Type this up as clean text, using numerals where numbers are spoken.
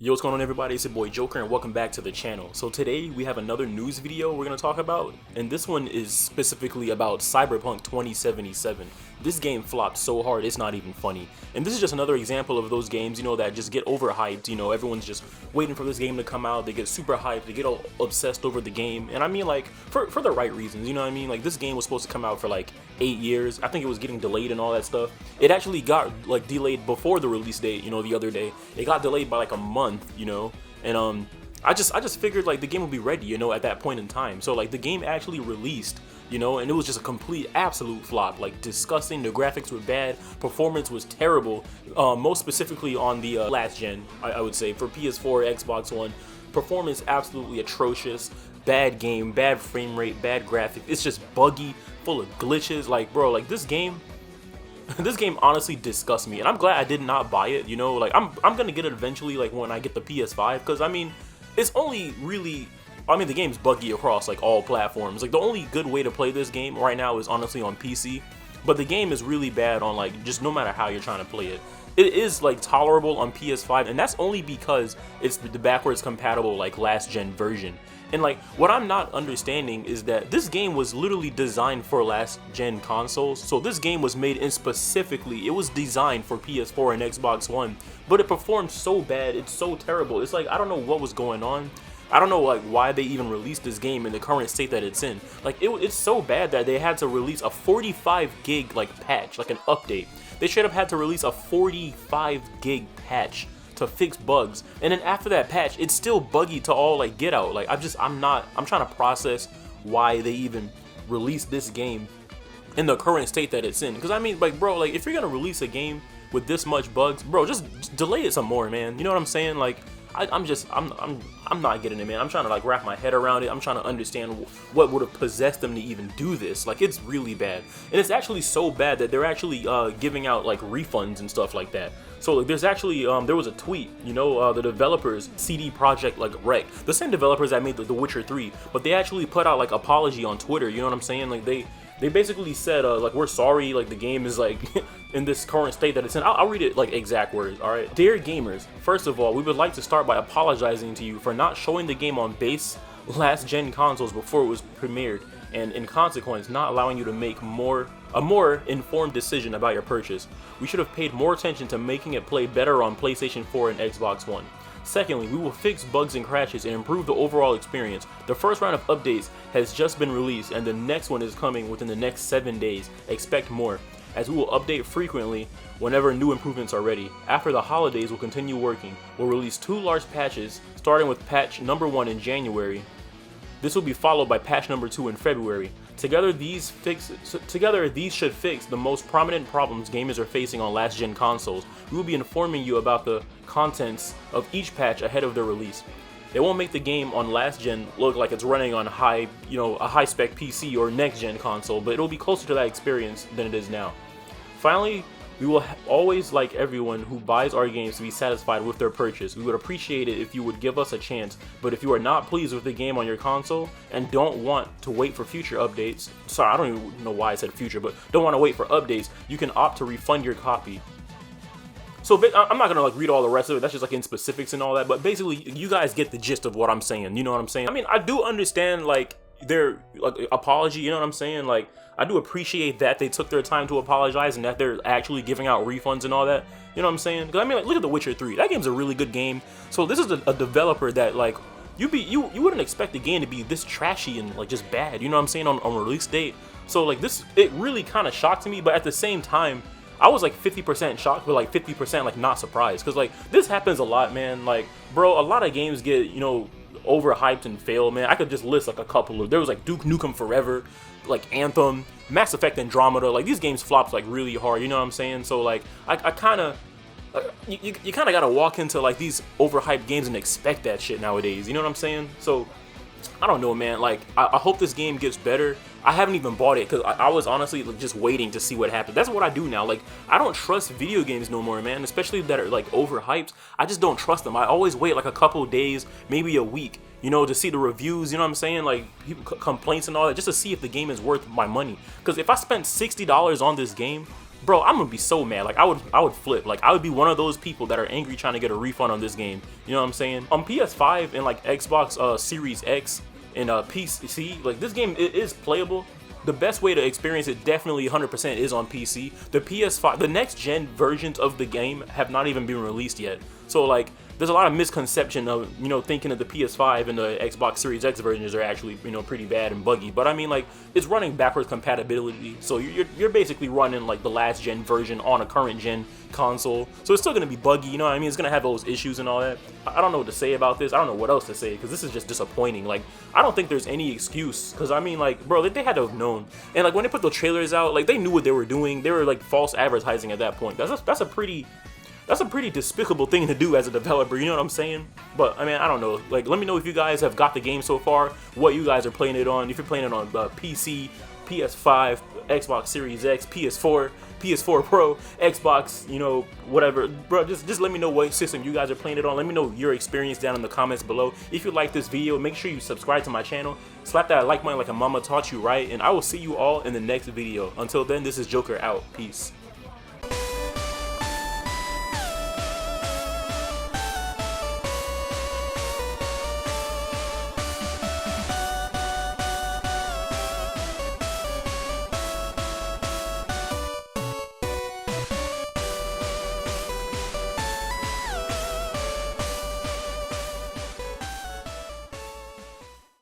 Yo, what's going on, everybody? It's your boy Joker and welcome back to the channel. So today we have another news video we're going to talk about, and this one is specifically about Cyberpunk 2077. This game flopped so hard it's not even funny, and this is just another example of those games, that just get overhyped. Everyone's just waiting for this game to come out, they get super hyped, they get all obsessed over the game, and I mean, like, for the right reasons, you know what I mean? Like, this game was supposed to come out for like 8 years. I think it was getting delayed and all that stuff. It actually got like delayed before the release date, the other day. It got delayed by like a month, and I just figured like the game would be ready, at that point in time. So like the game actually released, and it was just a complete absolute flop. Like, disgusting. The graphics were bad, performance was terrible, most specifically on the last gen. I would say for PS4, Xbox One, performance absolutely atrocious. Bad game, bad frame rate, bad graphics. It's just buggy, full of glitches. Like, bro, like this game this game honestly disgusts me, and I'm glad I did not buy it. Like, I'm gonna get it eventually, like when I get the PS5, because I mean, it's only really, the game's buggy across like all platforms. Like, the only good way to play this game right now is honestly on PC, but the game is really bad on like just no matter how you're trying to play it. It is like tolerable on PS5, and that's only because it's the backwards compatible like last gen version. And like, what I'm not understanding is that this game was literally designed for last gen consoles. So this game was made in specifically, it was designed for PS4 and Xbox One, but it performed so bad, it's so terrible. It's like, I don't know what was going on. I don't know like why they even released this game in the current state that it's in. Like, it's so bad that they had to release a 45 gig like patch, like an update. They should have had to release a 45 gig patch to fix bugs, and then after that patch it's still buggy to all like get out. Like, I'm trying to process why they even released this game in the current state that it's in, because I mean, like, bro, like if you're gonna release a game with this much bugs, bro, just delay it some more, man. You know what I'm saying? Like, I'm not getting it, man. I'm trying to like wrap my head around it. I'm trying to understand what would have possessed them to even do this. Like, it's really bad, and it's actually so bad that they're actually giving out like refunds and stuff like that. So like, there's actually there was a tweet, the developers, CD Projekt like Rec, the same developers that made the Witcher 3, but they actually put out like apology on Twitter. You know what I'm saying? Like, they basically said like, we're sorry, like the game is like in this current state that it's in. I'll read it like exact words. All right, dear gamers, first of all, we would like to start by apologizing to you for not showing the game on base last gen consoles before it was premiered, and in consequence not allowing you to make a more informed decision about your purchase. We should have paid more attention to making it play better on PlayStation 4 and Xbox One. Secondly, we will fix bugs and crashes and improve the overall experience. The first round of updates has just been released, and the next one is coming within the next 7 days. Expect more, as we will update frequently whenever new improvements are ready. After the holidays, we'll continue working. We'll release 2 large patches, starting with patch number 1 in January. This will be followed by patch number 2 in February. Together, these should fix the most prominent problems gamers are facing on last-gen consoles. We will be informing you about the contents of each patch ahead of their release. It won't make the game on last-gen look like it's running on a high-spec PC or next-gen console, but it'll be closer to that experience than it is now. Finally, we will always like everyone who buys our games to be satisfied with their purchase. We would appreciate it if you would give us a chance, but if you are not pleased with the game on your console and don't want to wait for future updates, sorry, I don't even know why I said future, but don't want to wait for updates, you can opt to refund your copy. So I'm not gonna like read all the rest of it, that's just like in specifics and all that, but basically you guys get the gist of what I'm saying, you know what I'm saying? I mean, I do understand like their like apology, you know what I'm saying? Like, I do appreciate that they took their time to apologize and that they're actually giving out refunds and all that. You know what I'm saying? Because I mean, like, look at The Witcher 3. That game's a really good game. So this is a developer that like you wouldn't expect the game to be this trashy and like just bad. You know what I'm saying? On release date. So like this, it really kind of shocked me, but at the same time, I was like 50% shocked, but like 50% like not surprised, because like this happens a lot, man. Like, bro, a lot of games get overhyped and fail, man. I could just list like a couple of. There was like Duke Nukem Forever, like Anthem, Mass Effect Andromeda. Like, these games flopped like really hard. You know what I'm saying? So like I kind of you kind of gotta walk into like these overhyped games and expect that shit nowadays. You know what I'm saying? So I don't know, man. Like, I hope this game gets better. I haven't even bought it because I was honestly just waiting to see what happened. That's what I do now. Like, I don't trust video games no more, man. Especially that are like overhyped. I just don't trust them. I always wait like a couple of days, maybe a week, to see the reviews. You know what I'm saying? Like, people complaints and all that, just to see if the game is worth my money. Because if I spent $60 on this game, bro, I'm gonna be so mad. Like, I would flip. Like, I would be one of those people that are angry trying to get a refund on this game. You know what I'm saying? On PS5 and like Xbox Series X and PC, like this game is playable. The best way to experience it definitely 100% is on PC. The PS5, the next gen versions of the game have not even been released yet. So like, there's a lot of misconception of, you know, thinking that the PS5 and the Xbox Series X versions are actually, you know, pretty bad and buggy. But I mean, like, it's running backwards compatibility, so you're basically running like the last gen version on a current gen console. So it's still gonna be buggy, you know what I mean? It's gonna have those issues and all that. I don't know what to say about this. I don't know what else to say, because this is just disappointing. Like, I don't think there's any excuse, because I mean, like, bro, they had to have known. And like, when they put the trailers out, like, they knew what they were doing. They were like false advertising at that point. That's a pretty despicable thing to do as a developer, you know what I'm saying? But I mean, I don't know. Like, let me know if you guys have got the game so far, what you guys are playing it on. If you're playing it on PC, PS5, Xbox Series X, PS4, PS4 Pro, Xbox, you know, whatever, bro. Just let me know what system you guys are playing it on. Let me know your experience down in the comments below. If you like this video, make sure you subscribe to my channel. Slap that like button like a mama taught you, right? And I will see you all in the next video. Until then, this is Joker out. Peace.